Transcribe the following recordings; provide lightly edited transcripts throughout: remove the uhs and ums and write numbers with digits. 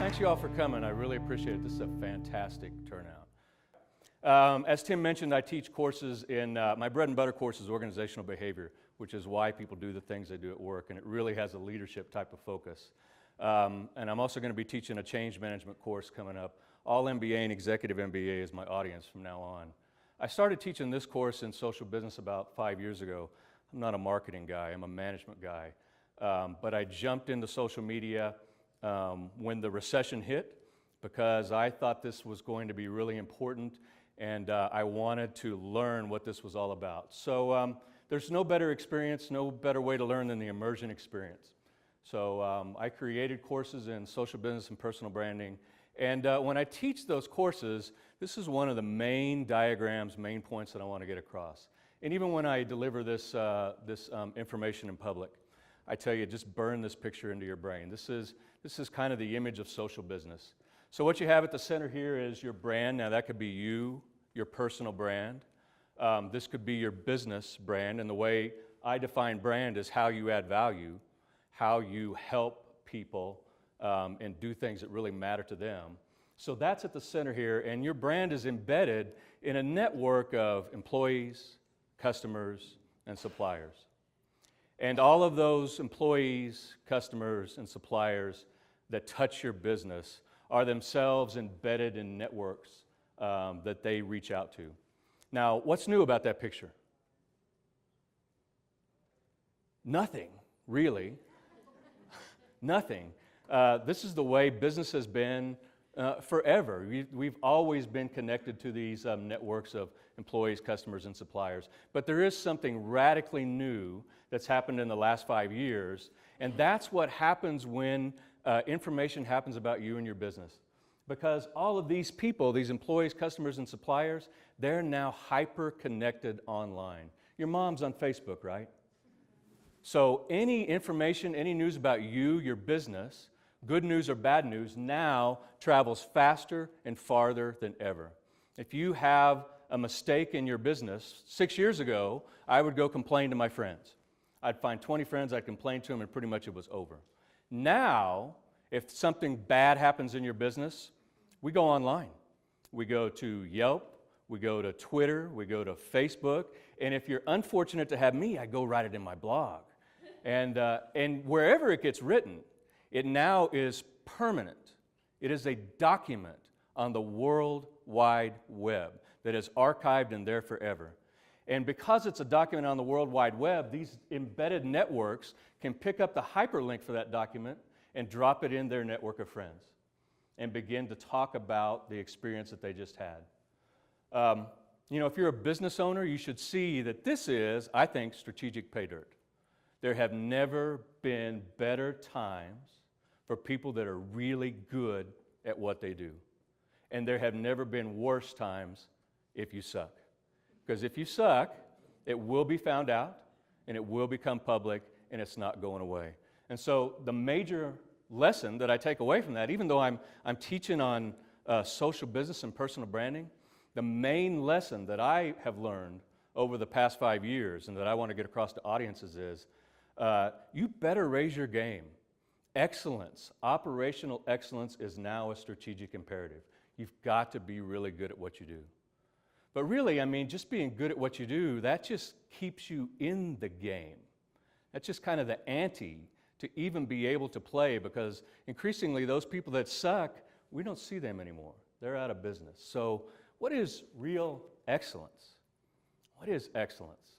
Thanks you all for coming. I really appreciate it. This is a fantastic turnout. As Tim mentioned, I teach courses in, my bread and butter course is organizational behavior, which is why people do the things they do at work, and it really has a leadership type of focus. And I'm also going to be teaching a change management course coming up. All MBA and executive MBA is my audience from now on. I started teaching this course in social business about 5 years ago. I'm not a marketing guy, I'm a management guy. But I jumped into social media when the recession hit because I thought this was going to be really important and I wanted to learn what this was all about. So there's no better experience, no better way to learn than the immersion experience. So I created courses in social business and personal branding. And when I teach those courses, this is one of the main diagrams, main points that I want to get across. And even when I deliver this information in public, I tell you, just burn this picture into your brain. This is kind of the image of social business. So what you have at the center here is your brand. Now that could be you, your personal brand. This could be your business brand. And the way I define brand is how you add value, how you help people and do things that really matter to them. So that's at the center here. And your brand is embedded in a network of employees, customers, and suppliers. And all of those employees, customers, and suppliers that touch your business are themselves embedded in networks that they reach out to. Now, what's new about that picture? Nothing, really. Nothing. This is the way business has been forever. We've always been connected to these networks of employees, customers, and suppliers. But there is something radically new that's happened in the last 5 years, and that's what happens when information happens about you and your business. Because all of these people, these employees, customers, and suppliers, they're now hyper-connected online. Your mom's on Facebook, right? So any information, any news about you, your business, good news or bad news, now travels faster and farther than ever. If you have a mistake in your business, 6 years ago, I would go complain to my friends. I'd find 20 friends, I'd complain to them, and pretty much it was over. Now, if something bad happens in your business, we go online. We go to Yelp, we go to Twitter, we go to Facebook, and if you're unfortunate to have me, I go write it in my blog. And wherever it gets written, it now is permanent. It is a document on the World Wide Web that is archived and there forever. And because it's a document on the World Wide Web, these embedded networks can pick up the hyperlink for that document and drop it in their network of friends and begin to talk about the experience that they just had. You know, if you're a business owner, you should see that this is, I think, strategic pay dirt. There have never been better times for people that are really good at what they do. And there have never been worse times if you suck. Because if you suck, it will be found out, and it will become public, and it's not going away. And so the major lesson that I take away from that, even though I'm teaching on social business and personal branding, the main lesson that I have learned over the past 5 years and that I want to get across to audiences is you better raise your game. Excellence, operational excellence is now a strategic imperative. You've got to be really good at what you do. But really, I mean, just being good at what you do, that just keeps you in the game. That's just kind of the ante to even be able to play, because increasingly those people that suck, we don't see them anymore. They're out of business. So what is real excellence? What is excellence?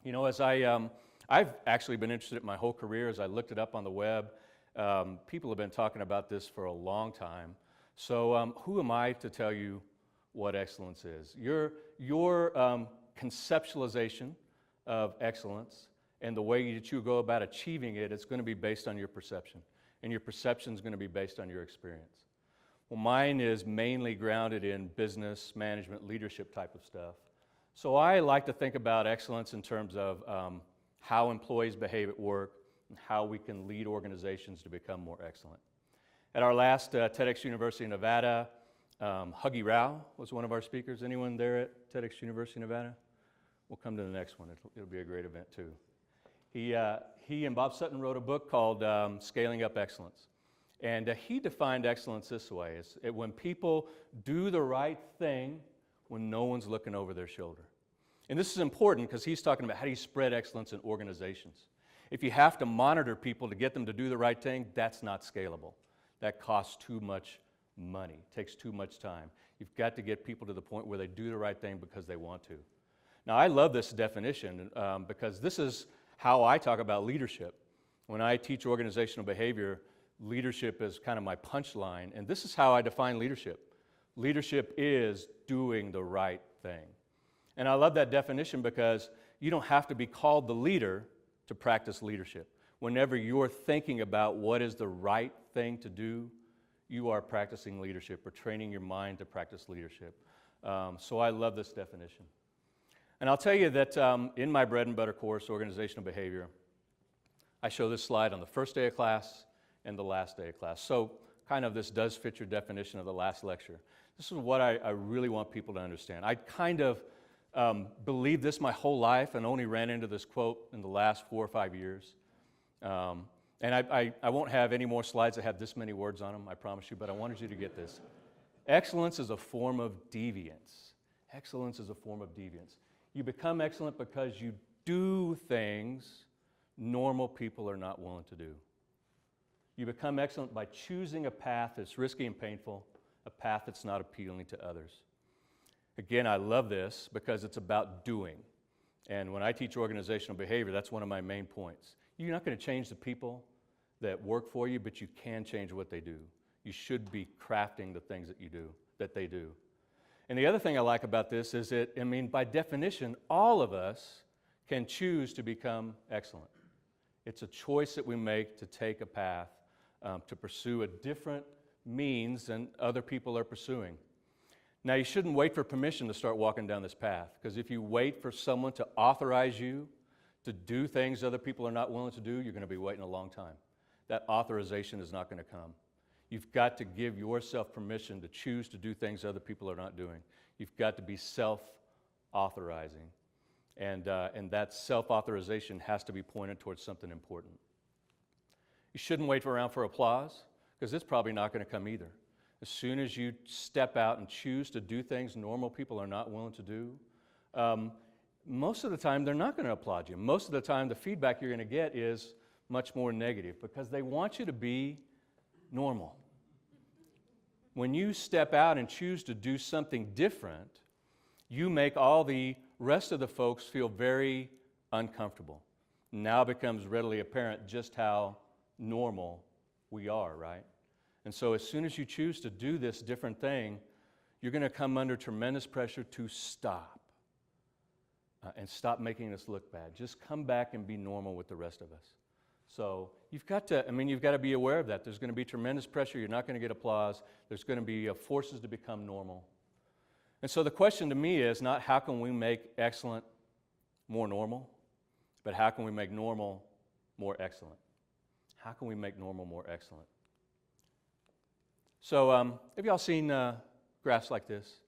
You know, as I've actually been interested in my whole career as I looked it up on the web. People have been talking about this for a long time. So who am I to tell you what excellence is? Your conceptualization of excellence and the way that you go about achieving it is going to be based on your perception. And your perception is going to be based on your experience. Well, mine is mainly grounded in business, management, leadership type of stuff. So I like to think about excellence in terms of how employees behave at work and how we can lead organizations to become more excellent. At our last TEDx University of Nevada, Huggy Rao was one of our speakers. Anyone there at TEDx University of Nevada? We'll come to the next one. It'll be a great event too. He and Bob Sutton wrote a book called Scaling Up Excellence. And he defined excellence this way. It's when people do the right thing when no one's looking over their shoulder. And this is important because he's talking about how do you spread excellence in organizations. If you have to monitor people to get them to do the right thing, that's not scalable. That costs too much money, takes too much time. You've got to get people to the point where they do the right thing because they want to. Now, I love this definition because this is how I talk about leadership. When I teach organizational behavior, leadership is kind of my punchline, and this is how I define leadership. Leadership is doing the right thing. And I love that definition because you don't have to be called the leader to practice leadership. Whenever you're thinking about what is the right thing to do, you are practicing leadership or training your mind to practice leadership. So I love this definition. And I'll tell you that in my bread and butter course, Organizational Behavior, I show this slide on the first day of class and the last day of class. So kind of this does fit your definition of the last lecture. This is what I really want people to understand. I kind of believed this my whole life and only ran into this quote in the last 4 or 5 years. And I won't have any more slides that have this many words on them, I promise you, but I wanted you to get this. Excellence is a form of deviance. Excellence is a form of deviance. You become excellent because you do things normal people are not willing to do. You become excellent by choosing a path that's risky and painful, a path that's not appealing to others. Again, I love this because it's about doing. And when I teach organizational behavior, that's one of my main points. You're not going to change the people that work for you, but you can change what they do. You should be crafting the things that they do. And the other thing I like about this is by definition, all of us can choose to become excellent. It's a choice that we make to take a path, to pursue a different means than other people are pursuing. Now, you shouldn't wait for permission to start walking down this path, because if you wait for someone to authorize you to do things other people are not willing to do, you're going to be waiting a long time. That authorization is not going to come. You've got to give yourself permission to choose to do things other people are not doing. You've got to be self-authorizing. And that self-authorization has to be pointed towards something important. You shouldn't wait around for applause, because it's probably not going to come either. As soon as you step out and choose to do things normal people are not willing to do, most of the time they're not going to applaud you. Most of the time the feedback you're going to get is much more negative because they want you to be normal. When you step out and choose to do something different, you make all the rest of the folks feel very uncomfortable. Now it becomes readily apparent just how normal we are, right? And so as soon as you choose to do this different thing, you're going to come under tremendous pressure to stop and stop making us look bad. Just come back and be normal with the rest of us. So you've got to be aware of that. There's going to be tremendous pressure. You're not going to get applause. There's going to be forces to become normal. And so the question to me is not how can we make excellent more normal, but how can we make normal more excellent? How can we make normal more excellent? So have y'all seen graphs like this?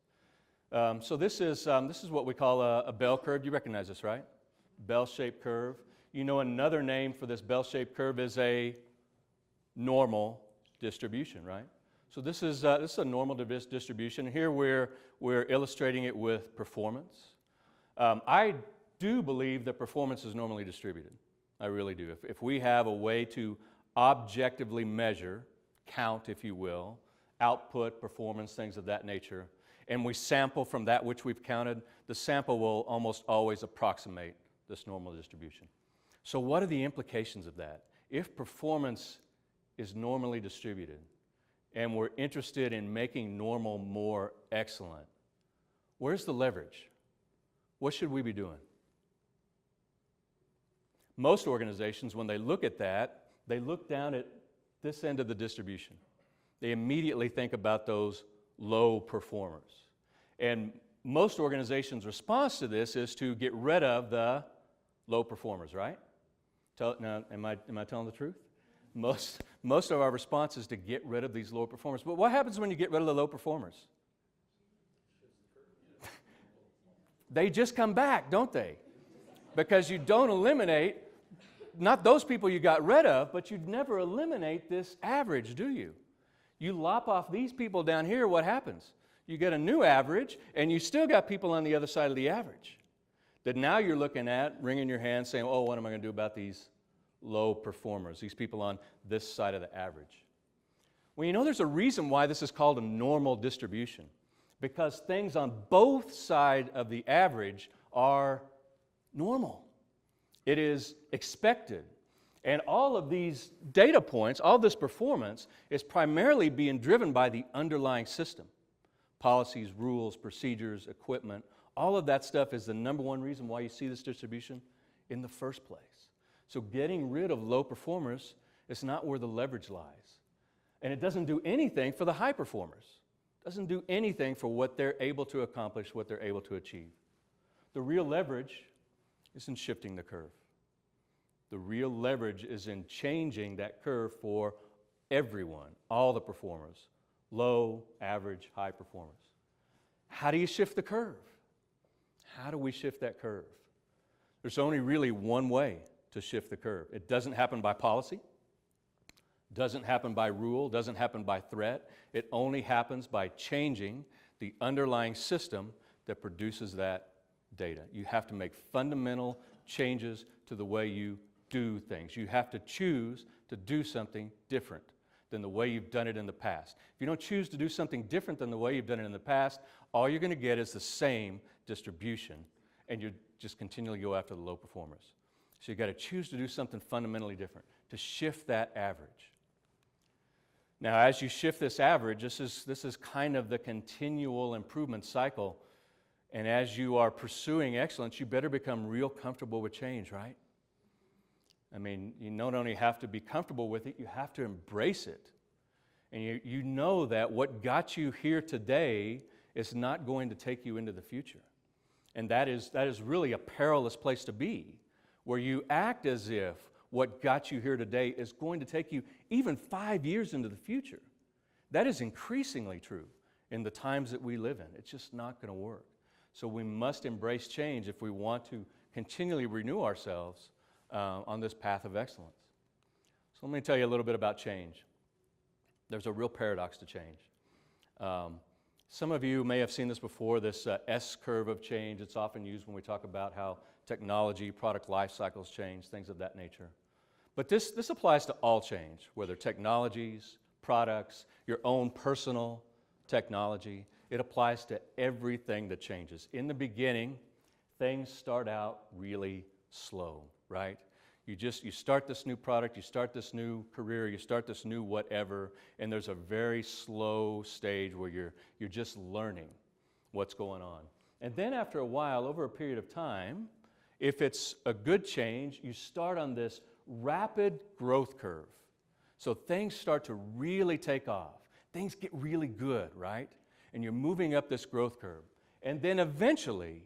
So this is what we call a bell curve. You recognize this, right? Bell-shaped curve. You know another name for this bell-shaped curve is a normal distribution, right? So this is a normal distribution. Here we're illustrating it with performance. I do believe that performance is normally distributed. I really do. If we have a way to objectively measure, count, if you will, output, performance, things of that nature, and we sample from that which we've counted, the sample will almost always approximate this normal distribution. So what are the implications of that? If performance is normally distributed, and we're interested in making normal more excellent, where's the leverage? What should we be doing? Most organizations, when they look at that, they look down at this end of the distribution. They immediately think about those low performers. And most organizations' response to this is to get rid of the low performers, right? Now, am I telling the truth? Most of our response is to get rid of these low performers. But what happens when you get rid of the low performers? They just come back, don't they? Because you don't eliminate not those people you got rid of, but you'd never eliminate this average, do you? You lop off these people down here, what happens? You get a new average, and you still got people on the other side of the average that now you're looking at, wringing your hands, saying, oh, what am I going to do about these low performers, these people on this side of the average? Well, you know, there's a reason why this is called a normal distribution, because things on both sides of the average are normal. It is expected. And all of these data points, all this performance, is primarily being driven by the underlying system. Policies, rules, procedures, equipment, all of that stuff is the number one reason why you see this distribution in the first place. So getting rid of low performers is not where the leverage lies. And it doesn't do anything for the high performers. It doesn't do anything for what they're able to accomplish, what they're able to achieve. The real leverage is in shifting the curve. The real leverage is in changing that curve for everyone, all the performers, low, average, high performers. How do you shift the curve? How do we shift that curve? There's only really one way to shift the curve. It doesn't happen by policy, doesn't happen by rule, doesn't happen by threat. It only happens by changing the underlying system that produces that data. You have to make fundamental changes to the way you do things. You have to choose to do something different than the way you've done it in the past. If you don't choose to do something different than the way you've done it in the past, all you're going to get is the same distribution, and you just continually go after the low performers. So you've got to choose to do something fundamentally different, to shift that average. Now, as you shift this average, this is kind of the continual improvement cycle, and as you are pursuing excellence, you better become real comfortable with change, right? I mean, you not only have to be comfortable with it, you have to embrace it. And you know that what got you here today is not going to take you into the future. And that is really a perilous place to be, where you act as if what got you here today is going to take you even 5 years into the future. That is increasingly true in the times that we live in. It's just not going to work. So we must embrace change if we want to continually renew ourselves on this path of excellence. So let me tell you a little bit about change. There's a real paradox to change. Some of you may have seen this before, this S-curve of change. It's often used when we talk about how technology, product life cycles change, things of that nature. But this applies to all change, whether technologies, products, your own personal technology. It applies to everything that changes. In the beginning, things start out really slow, right? You start this new product, you start this new career, you start this new whatever, and there's a very slow stage where you're just learning what's going on. And then after a while, over a period of time, if it's a good change, you start on this rapid growth curve. So things start to really take off. Things get really good, right? And you're moving up this growth curve. And then eventually,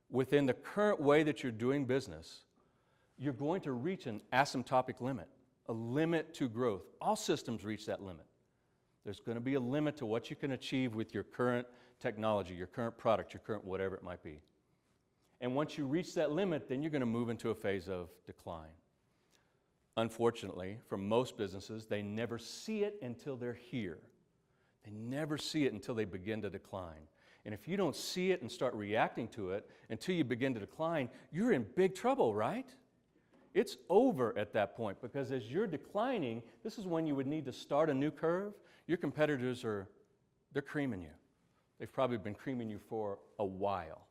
within the current way that you're doing business, you're going to reach an asymptotic limit, a limit to growth. All systems reach that limit. There's going to be a limit to what you can achieve with your current technology, your current product, your current whatever it might be. And once you reach that limit, then you're going to move into a phase of decline. Unfortunately, for most businesses, they never see it until they're here. They never see it until they begin to decline. And if you don't see it and start reacting to it until you begin to decline, you're in big trouble, right? It's over at that point, because as you're declining, this is when you would need to start a new curve. Your competitors they're creaming you. They've probably been creaming you for a while.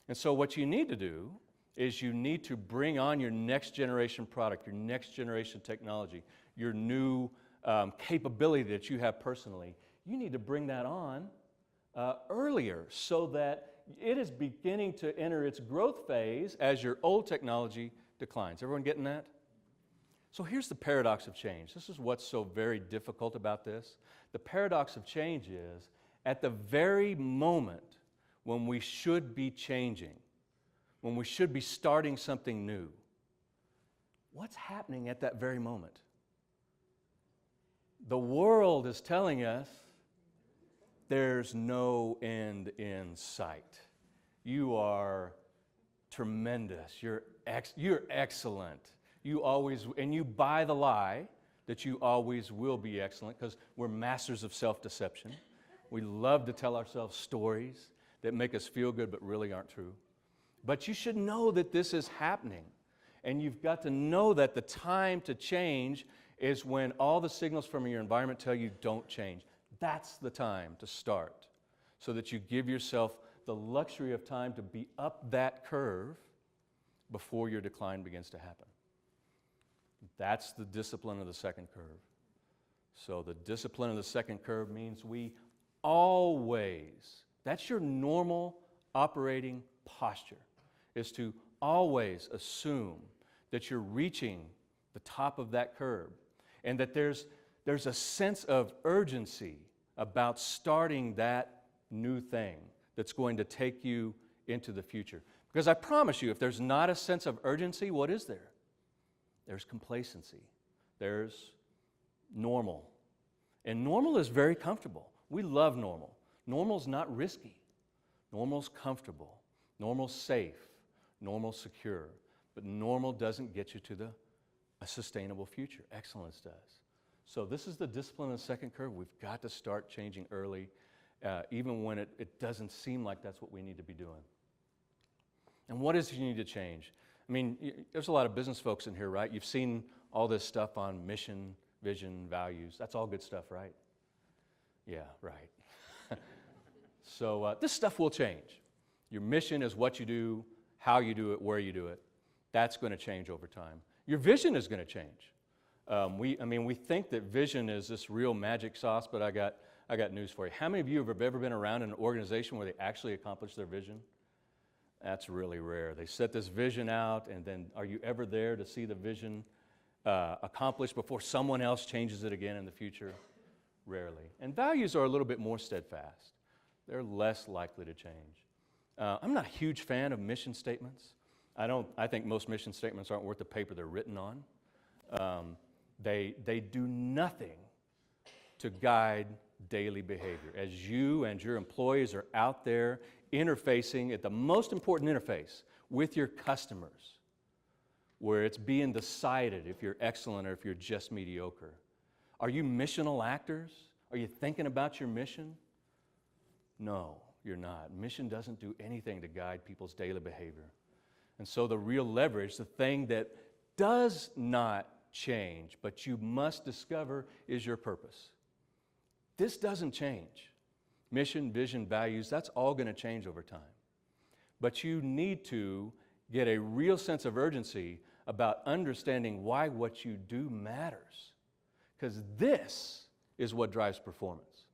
And so what you need to do is you need to bring on your next generation product, your next generation technology, your new capability that you have personally. You need to bring that on earlier so that it is beginning to enter its growth phase as your old technology declines. Everyone getting that? So here's the paradox of change. This is what's so very difficult about this. The paradox of change is, at the very moment when we should be changing, when we should be starting something new, what's happening at that very moment? The world is telling us there's no end in sight. You are tremendous. You're you're excellent. You always, and you buy the lie that you always will be excellent because we're masters of self-deception. We love to tell ourselves stories that make us feel good but really aren't true. But you should know that this is happening. And you've got to know that the time to change is when all the signals from your environment tell you don't change. That's the time to start so that you give yourself the luxury of time to be up that curve before your decline begins to happen. That's the discipline of the second curve. So the discipline of the second curve means we always, that's your normal operating posture, is to always assume that you're reaching the top of that curve and that there's a sense of urgency about starting that new thing that's going to take you into the future. Because I promise you, if there's not a sense of urgency, what is there? There's complacency. There's normal. And normal is very comfortable. We love normal. Normal's not risky. Normal's comfortable. Normal's safe. Normal's secure. But normal doesn't get you to a sustainable future. Excellence does. So this is the discipline of the second curve. We've got to start changing early, even when it doesn't seem like that's what we need to be doing. And what is it you need to change? I mean, there's a lot of business folks in here, right? You've seen all this stuff on mission, vision, values. That's all good stuff, right? Yeah, right. So this stuff will change. Your mission is what you do, how you do it, where you do it. That's going to change over time. Your vision is going to change. We think that vision is this real magic sauce, but I got news for you. How many of you have ever been around an organization where they actually accomplish their vision? That's really rare. They set this vision out, and then are you ever there to see the vision accomplished before someone else changes it again in the future? Rarely. And values are a little bit more steadfast. They're less likely to change. I'm not a huge fan of mission statements. I think most mission statements aren't worth the paper they're written on. They do nothing to guide daily behavior. As you and your employees are out there interfacing at the most important interface with your customers, where it's being decided if you're excellent or if you're just mediocre. Are you missional actors? Are you thinking about your mission? No, you're not. Mission doesn't do anything to guide people's daily behavior. And so the real leverage, the thing that does not change, but you must discover, is your purpose. This doesn't change. Mission, vision, values, that's all going to change over time. But you need to get a real sense of urgency about understanding why what you do matters. Because this is what drives performance.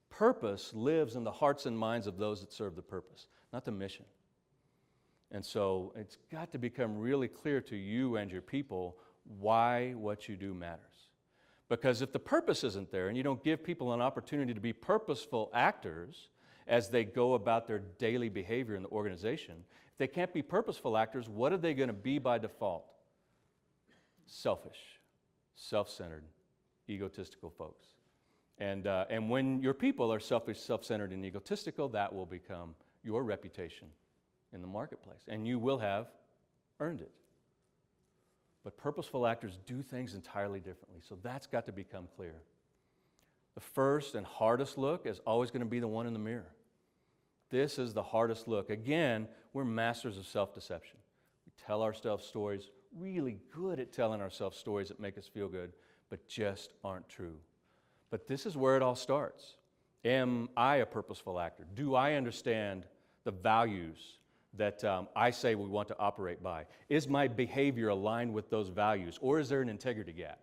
Purpose lives in the hearts and minds of those that serve the purpose, not the mission. And so it's got to become really clear to you and your people why what you do matters. Because if the purpose isn't there and you don't give people an opportunity to be purposeful actors as they go about their daily behavior in the organization, if they can't be purposeful actors, what are they going to be by default? Selfish, self-centered, egotistical folks. And when your people are selfish, self-centered, and egotistical, that will become your reputation in the marketplace, and you will have earned it. But purposeful actors do things entirely differently, so that's got to become clear. The first and hardest look is always going to be the one in the mirror. This is the hardest look. Again, we're masters of self-deception. We tell ourselves stories, really good at telling ourselves stories that make us feel good, but just aren't true. But this is where it all starts. Am I a purposeful actor? Do I understand the values that I say we want to operate by? Is my behavior aligned with those values, or is there an integrity gap?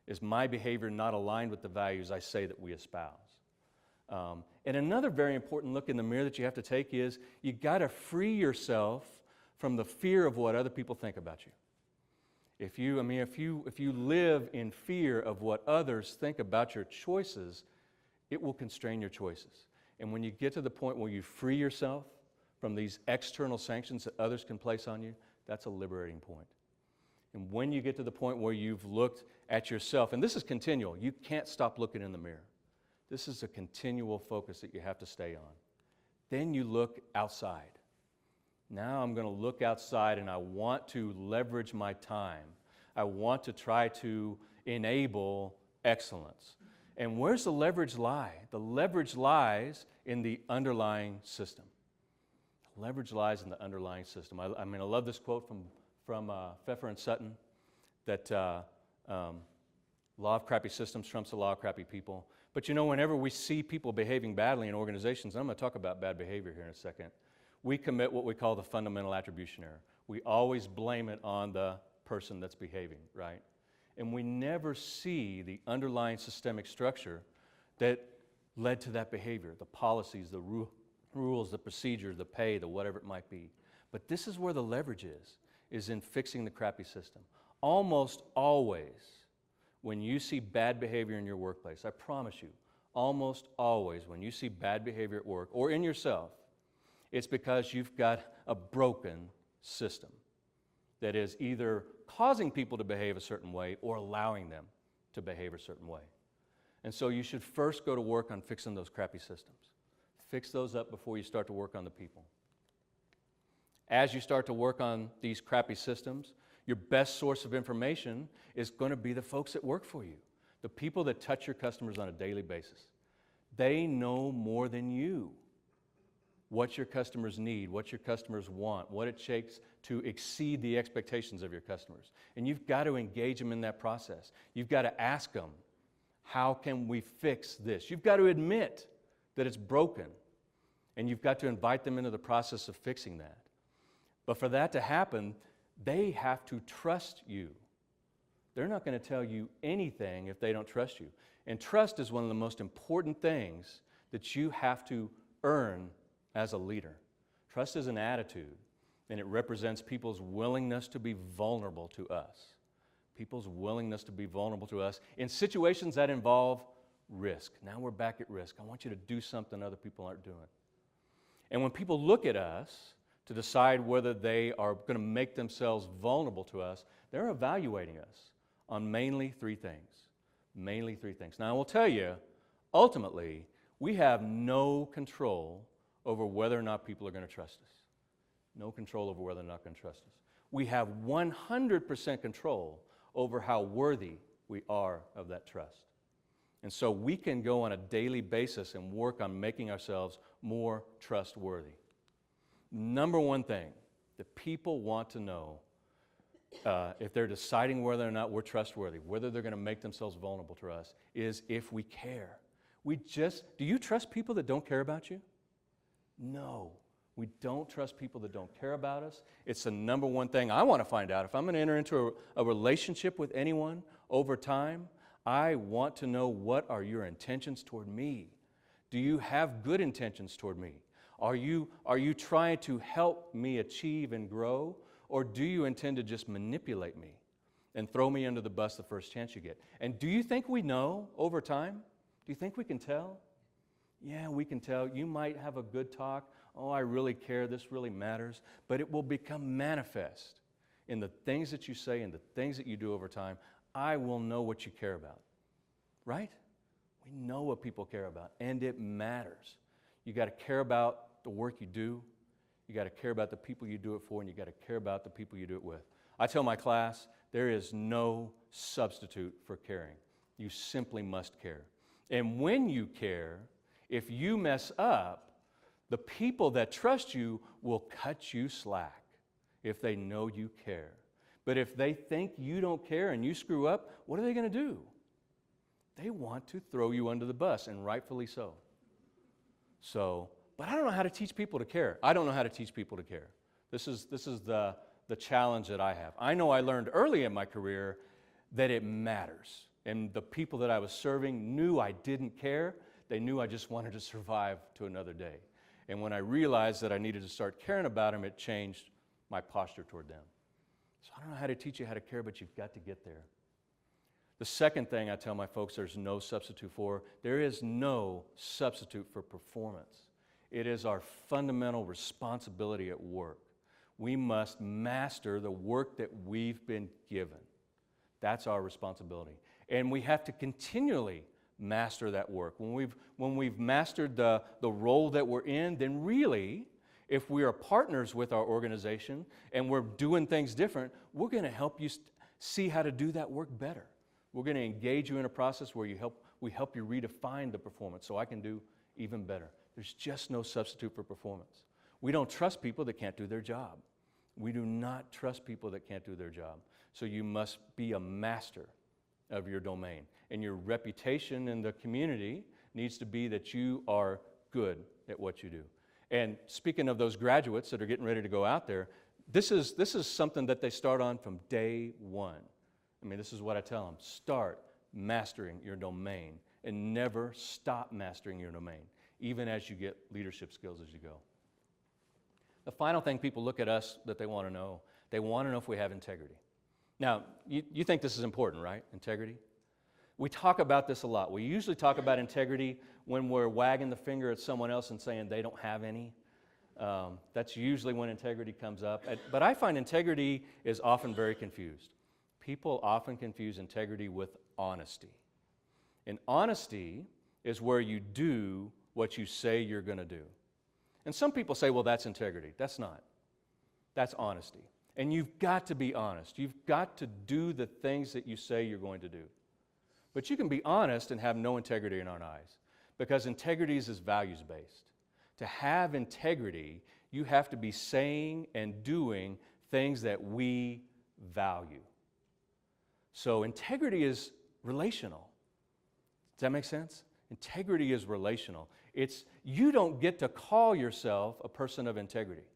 Is my behavior not aligned with the values I say that we espouse? And another very important look in the mirror that you have to take is you got to free yourself from the fear of what other people think about you. If you live in fear of what others think about your choices, it will constrain your choices. And when you get to the point where you free yourself from these external sanctions that others can place on you, that's a liberating point. And when you get to the point where you've looked at yourself, and this is continual, you can't stop looking in the mirror. This is a continual focus that you have to stay on. Then you look outside. Now I'm going to look outside and I want to leverage my time. I want to try to enable excellence. And where's the leverage lie? The leverage lies in the underlying system. Leverage lies in the underlying system. I love this quote from Pfeffer and Sutton that law of crappy systems trumps the law of crappy people. But whenever we see people behaving badly in organizations, and I'm going to talk about bad behavior here in a second, we commit what we call the fundamental attribution error. We always blame it on the person that's behaving, right? And we never see the underlying systemic structure that led to that behavior, the policies, the rules, the procedures, the pay, the whatever it might be. But this is where the leverage is in fixing the crappy system. Almost always, when you see bad behavior in your workplace, I promise you, almost always when you see bad behavior at work or in yourself, it's because you've got a broken system that is either causing people to behave a certain way or allowing them to behave a certain way. And so you should first go to work on fixing those crappy systems. Fix those up before you start to work on the people. As you start to work on these crappy systems, your best source of information is going to be the folks that work for you, the people that touch your customers on a daily basis. They know more than you what your customers need, what your customers want, what it takes to exceed the expectations of your customers. And you've got to engage them in that process. You've got to ask them, how can we fix this? You've got to admit that it's broken, and you've got to invite them into the process of fixing that. But for that to happen, they have to trust you. They're not going to tell you anything if they don't trust you. And trust is one of the most important things that you have to earn as a leader. Trust is an attitude, and it represents people's willingness to be vulnerable to us. People's willingness to be vulnerable to us in situations that involve risk. Now we're back at risk. I want you to do something other people aren't doing. And when people look at us to decide whether they are going to make themselves vulnerable to us, they're evaluating us on mainly three things. Mainly three things. Now I will tell you, ultimately, we have no control over whether or not people are going to trust us. No control over whether or not they're going to trust us. We have 100% control over how worthy we are of that trust. And so we can go on a daily basis and work on making ourselves more trustworthy. Number one thing that people want to know if they're deciding whether or not we're trustworthy, whether they're going to make themselves vulnerable to us, is if we care. Do you trust people that don't care about you? No, we don't trust people that don't care about us. It's the number one thing I want to find out. If I'm going to enter into a relationship with anyone over time, I want to know, what are your intentions toward me? Do you have good intentions toward me? Are you trying to help me achieve and grow, or do you intend to just manipulate me and throw me under the bus the first chance you get? And do you think we know over time? Do you think we can tell? Yeah, we can tell. You might have a good talk. Oh, I really care. This really matters. But it will become manifest in the things that you say and the things that you do over time. I will know what you care about. Right? We know what people care about, and it matters. You got to care about the work you do. You got to care about the people you do it for, and you got to care about the people you do it with. I tell my class, there is no substitute for caring. You simply must care. And when you care, if you mess up, the people that trust you will cut you slack if they know you care. But if they think you don't care and you screw up, what are they going to do? They want to throw you under the bus, and rightfully so. But I don't know how to teach people to care. I don't know how to teach people to care. This is the challenge that I have. I know I learned early in my career that it matters. And the people that I was serving knew I didn't care. They knew I just wanted to survive to another day. And when I realized that I needed to start caring about them, it changed my posture toward them. So I don't know how to teach you how to care, but you've got to get there. The second thing I tell my folks there's no substitute for, there is no substitute for performance. It is our fundamental responsibility at work. We must master the work that we've been given. That's our responsibility. And we have to continually master that work. When we've mastered the role that we're in, then really If we are partners with our organization and we're doing things different, we're going to help you see how to do that work better. We're going to engage you in a process where we help you redefine the performance so I can do even better. There's just no substitute for performance. We don't trust people that can't do their job. We do not trust people that can't do their job. So you must be a master of your domain. And your reputation in the community needs to be that you are good at what you do. And speaking of those graduates that are getting ready to go out there, this is something that they start on from day one. I mean, this is what I tell them. Start mastering your domain and never stop mastering your domain, even as you get leadership skills as you go. The final thing people look at us that they want to know if we have integrity. Now, you think this is important, right? Integrity? We talk about this a lot. We usually talk about integrity when we're wagging the finger at someone else and saying they don't have any. That's usually when integrity comes up. But I find integrity is often very confused. People often confuse integrity with honesty. And honesty is where you do what you say you're going to do. And some people say, well, that's integrity. That's not. That's honesty. And you've got to be honest. You've got to do the things that you say you're going to do. But you can be honest and have no integrity in our eyes, because integrity is values-based. To have integrity, you have to be saying and doing things that we value. So integrity is relational. Does that make sense? Integrity is relational. You don't get to call yourself a person of integrity.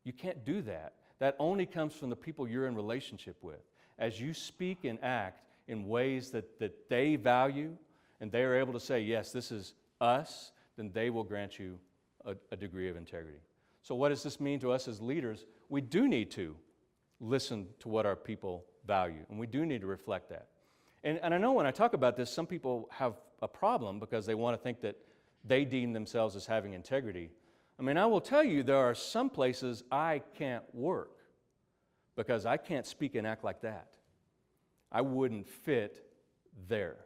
You can't do that. That only comes from the people you're in relationship with. As you speak and act in ways that they value, and they are able to say, yes, this is us, then they will grant you a degree of integrity. So what does this mean to us as leaders? We do need to listen to what our people value, and we do need to reflect that. And I know when I talk about this, some people have a problem because they want to think that they deem themselves as having integrity. I mean, I will tell you, there are some places I can't work because I can't speak and act like that. I wouldn't fit there.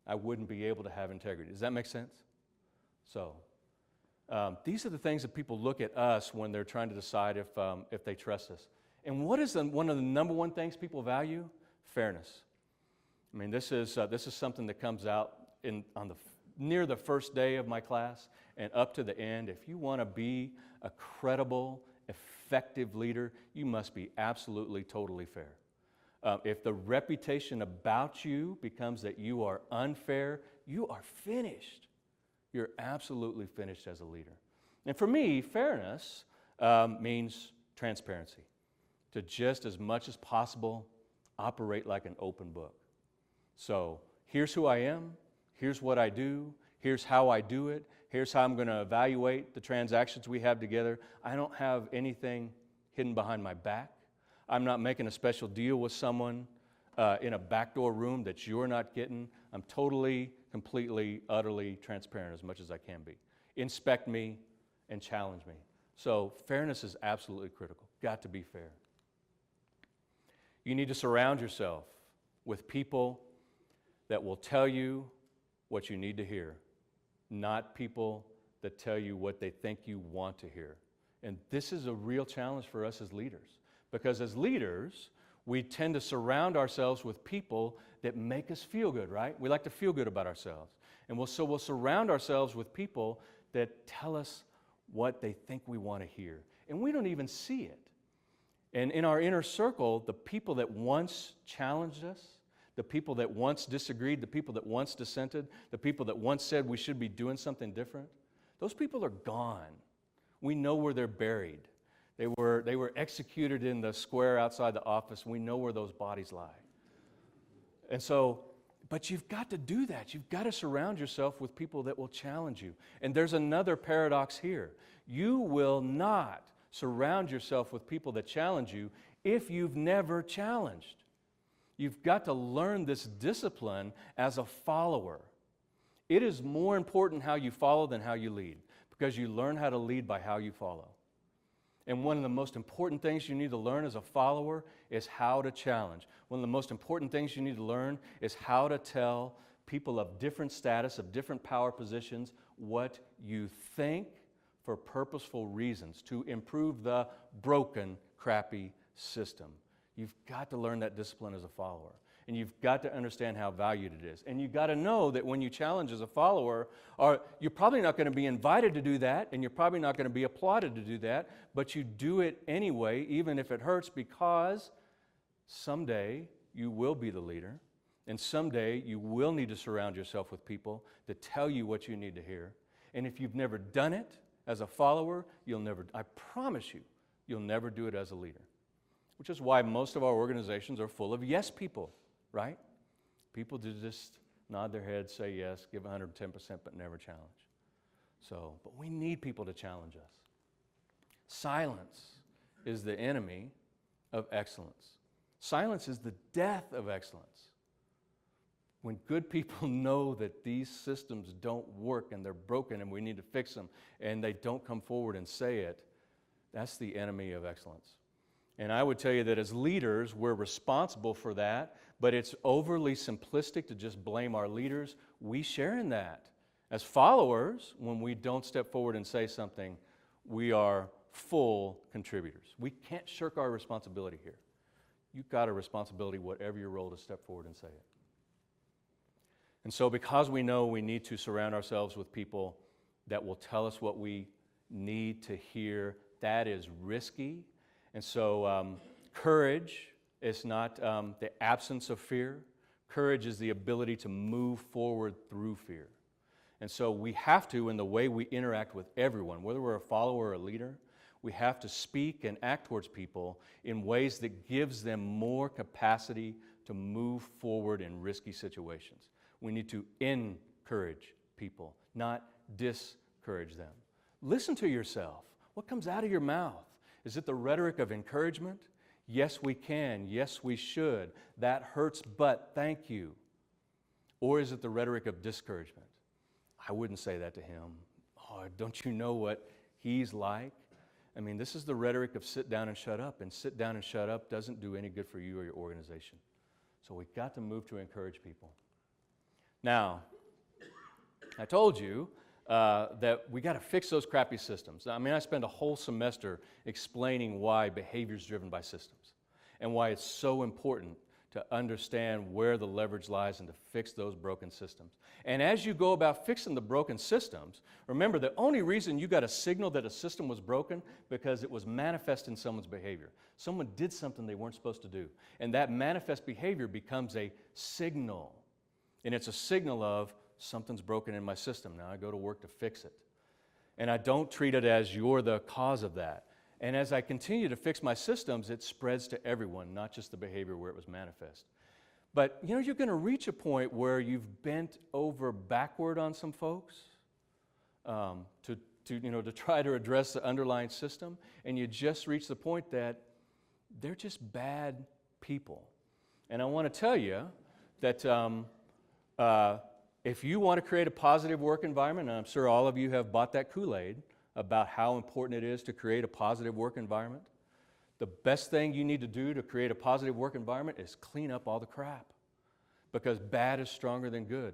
I wouldn't be able to have integrity. Does that make sense? So, these are the things that people look at us when they're trying to decide if they trust us. And what is one of the number one things people value? Fairness. I mean, this is something that comes out near the first day of my class and up to the end. If you want to be a credible, effective leader, you must be absolutely, totally fair. If the reputation about you becomes that you are unfair, you are finished. You're absolutely finished as a leader. And for me, fairness means transparency. To just as much as possible operate like an open book. So here's who I am, here's what I do, here's how I do it, here's how I'm going to evaluate the transactions we have together. I don't have anything hidden behind my back. I'm not making a special deal with someone in a backdoor room that you're not getting. I'm totally, completely, utterly transparent as much as I can be. Inspect me and challenge me. So fairness is absolutely critical. Got to be fair. You need to surround yourself with people that will tell you what you need to hear, not people that tell you what they think you want to hear. And this is a real challenge for us as leaders, because as leaders, we tend to surround ourselves with people that make us feel good, right? We like to feel good about ourselves. And we'll surround ourselves with people that tell us what they think we want to hear. And we don't even see it. And in our inner circle, the people that once challenged us, the people that once disagreed, the people that once dissented, the people that once said we should be doing something different, those people are gone. We know where they're buried. They were executed in the square outside the office. We know where those bodies lie. And so, but you've got to do that. You've got to surround yourself with people that will challenge you. And there's another paradox here. You will not surround yourself with people that challenge you if you've never challenged. You've got to learn this discipline as a follower. It is more important how you follow than how you lead, because you learn how to lead by how you follow. And one of the most important things you need to learn as a follower is how to challenge. One of the most important things you need to learn is how to tell people of different status, of different power positions, what you think for purposeful reasons to improve the broken, crappy system. You've got to learn that discipline as a follower. And you've got to understand how valued it is. And you've got to know that when you challenge as a follower, you're probably not going to be invited to do that, and you're probably not going to be applauded to do that, but you do it anyway, even if it hurts, because someday you will be the leader, and someday you will need to surround yourself with people that tell you what you need to hear. And if you've never done it as a follower, I promise you, you'll never do it as a leader. Which is why most of our organizations are full of yes people. Right? People do just nod their heads, say yes, give 110%, but never challenge. But we need people to challenge us. Silence is the enemy of excellence. Silence is the death of excellence. When good people know that these systems don't work and they're broken and we need to fix them, and they don't come forward and say it, that's the enemy of excellence. And I would tell you that as leaders, we're responsible for that, but it's overly simplistic to just blame our leaders. We share in that. As followers, when we don't step forward and say something, we are full contributors. We can't shirk our responsibility here. You've got a responsibility, whatever your role, to step forward and say it. And so because we know we need to surround ourselves with people that will tell us what we need to hear, that is risky. And so courage is not the absence of fear. Courage is the ability to move forward through fear. And so we have to, in the way we interact with everyone, whether we're a follower or a leader, we have to speak and act towards people in ways that gives them more capacity to move forward in risky situations. We need to encourage people, not discourage them. Listen to yourself. What comes out of your mouth? Is it the rhetoric of encouragement? Yes, we can. Yes, we should. That hurts, but thank you. Or is it the rhetoric of discouragement? I wouldn't say that to him. Oh, don't you know what he's like? I mean, this is the rhetoric of sit down and shut up, and sit down and shut up doesn't do any good for you or your organization. So we've got to move to encourage people. Now, I told you that we got to fix those crappy systems. I mean, I spent a whole semester explaining why behavior is driven by systems and why it's so important to understand where the leverage lies and to fix those broken systems. And as you go about fixing the broken systems, remember the only reason you got a signal that a system was broken because it was manifest in someone's behavior. Someone did something they weren't supposed to do. And that manifest behavior becomes a signal. And it's a signal of something's broken in my system. Now I go to work to fix it. And I don't treat it as you're the cause of that. And as I continue to fix my systems, it spreads to everyone, not just the behavior where it was manifest. But you know, you're going to reach a point where you've bent over backward on some folks to try to address the underlying system, and you just reach the point that they're just bad people. And I want to tell you that if you want to create a positive work environment, and I'm sure all of you have bought that Kool-Aid about how important it is to create a positive work environment, the best thing you need to do to create a positive work environment is clean up all the crap, because bad is stronger than good.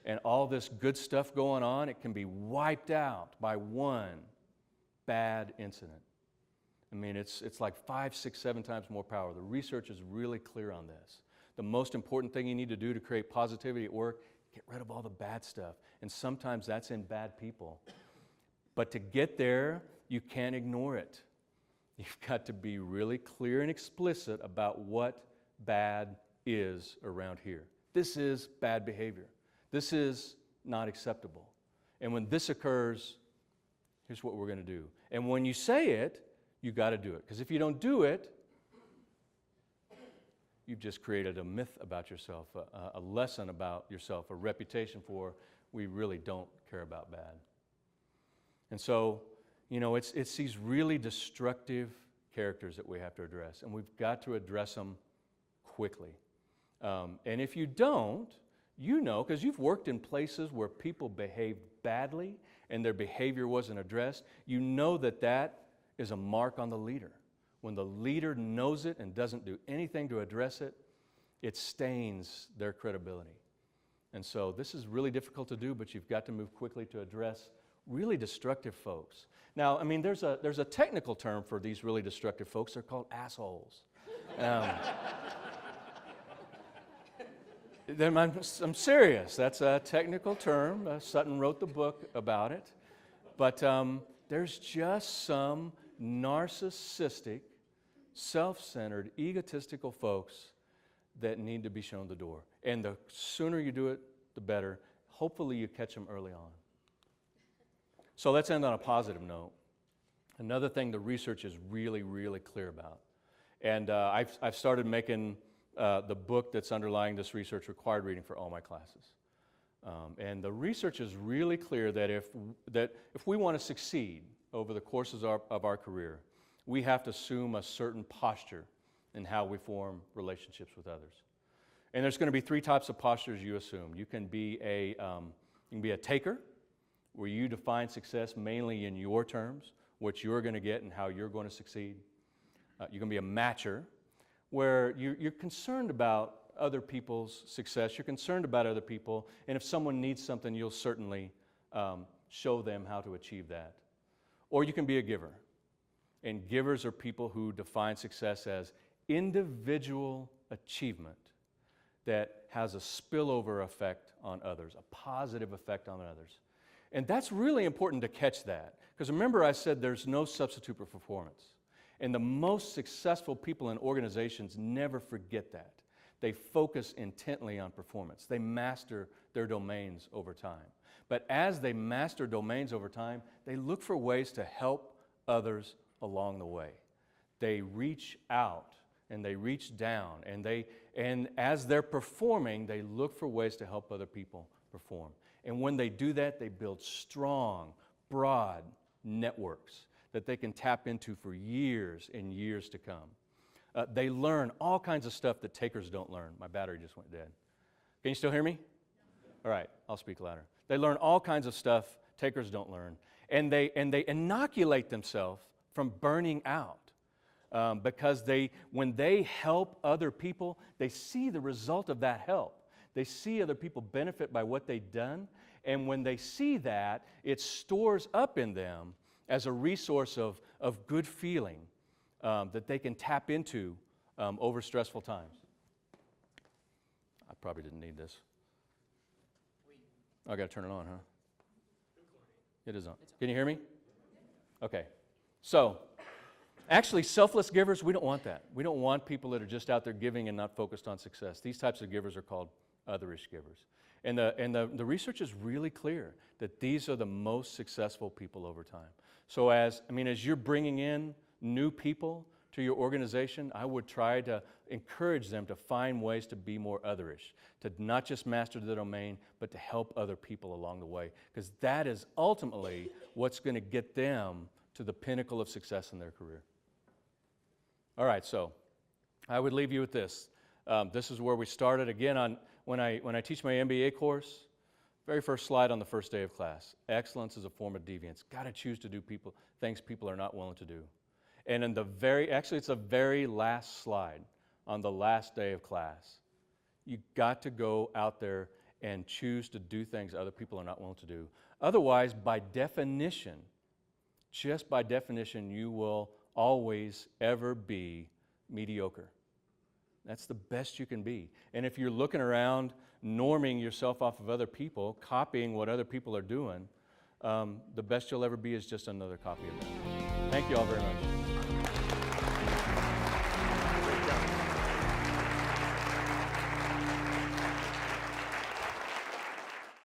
And all this good stuff going on, it can be wiped out by one bad incident. I mean, it's like 5, 6, 7 times more power. The research is really clear on this. The most important thing you need to do to create positivity at work, get rid of all the bad stuff. And sometimes that's in bad people. But to get there, you can't ignore it. You've got to be really clear and explicit about what bad is around here. This is bad behavior. This is not acceptable. And when this occurs, here's what we're going to do. And when you say it, you got to do it. Because if you don't do it, you've just created a myth about yourself, a lesson about yourself, a reputation for we really don't care about bad. And so, you know, it's these really destructive characters that we have to address, and we've got to address them quickly. And if you don't, you know, because you've worked in places where people behaved badly and their behavior wasn't addressed, you know that that is a mark on the leader. When the leader knows it and doesn't do anything to address it, it stains their credibility. And so this is really difficult to do, but you've got to move quickly to address really destructive folks. Now, I mean, there's a technical term for these really destructive folks. They're called assholes. I'm serious. That's a technical term. Sutton wrote the book about it. But there's just some narcissistic, self-centered, egotistical folks that need to be shown the door. And the sooner you do it, the better. Hopefully you catch them early on. So let's end on a positive note. Another thing the research is really, really clear about. And I've started making the book that's underlying this research required reading for all my classes. And the research is really clear that if we want to succeed over the courses of our career, we have to assume a certain posture in how we form relationships with others. And there's going to be 3 types of postures you assume. You can be a taker, where you define success mainly in your terms, what you're going to get and how you're going to succeed. You can be a matcher, where you're concerned about other people's success, you're concerned about other people, and if someone needs something, you'll certainly show them how to achieve that. Or you can be a giver. And givers are people who define success as individual achievement that has a spillover effect on others, a positive effect on others. And that's really important to catch that, because remember I said there's no substitute for performance. And the most successful people in organizations never forget that. They focus intently on performance. They master their domains over time. But as they master domains over time, they look for ways to help others along the way. They reach out and they reach down, and as they're performing, they look for ways to help other people perform. And when they do that, they build strong, broad networks that they can tap into for years and years to come. They learn all kinds of stuff that takers don't learn. My battery just went dead. Can you still hear me? All right, I'll speak louder. They learn all kinds of stuff takers don't learn. And they inoculate themselves from burning out. Because when they help other people, they see the result of that help. They see other people benefit by what they've done. And when they see that, it stores up in them as a resource of good feeling that they can tap into over stressful times. I probably didn't need this. I got to turn it on, huh? It is on. Can you hear me? Okay. So, actually, selfless givers, we don't want that. We don't want people that are just out there giving and not focused on success. These types of givers are called otherish givers. And the research is really clear that these are the most successful people over time. So as you're bringing in new people to your organization, I would try to encourage them to find ways to be more otherish, to not just master the domain, but to help other people along the way, because that is ultimately what's going to get them to the pinnacle of success in their career. All right, so I would leave you with this. This is where we started again when I teach my MBA course. Very first slide on the first day of class. Excellence is a form of deviance. Got to choose to do things people are not willing to do. And in it's the very last slide on the last day of class. You got to go out there and choose to do things other people are not willing to do. Otherwise, by definition, just by definition, you will always ever be mediocre. That's the best you can be. And if you're looking around, norming yourself off of other people, copying what other people are doing, the best you'll ever be is just another copy of them. Thank you all very much.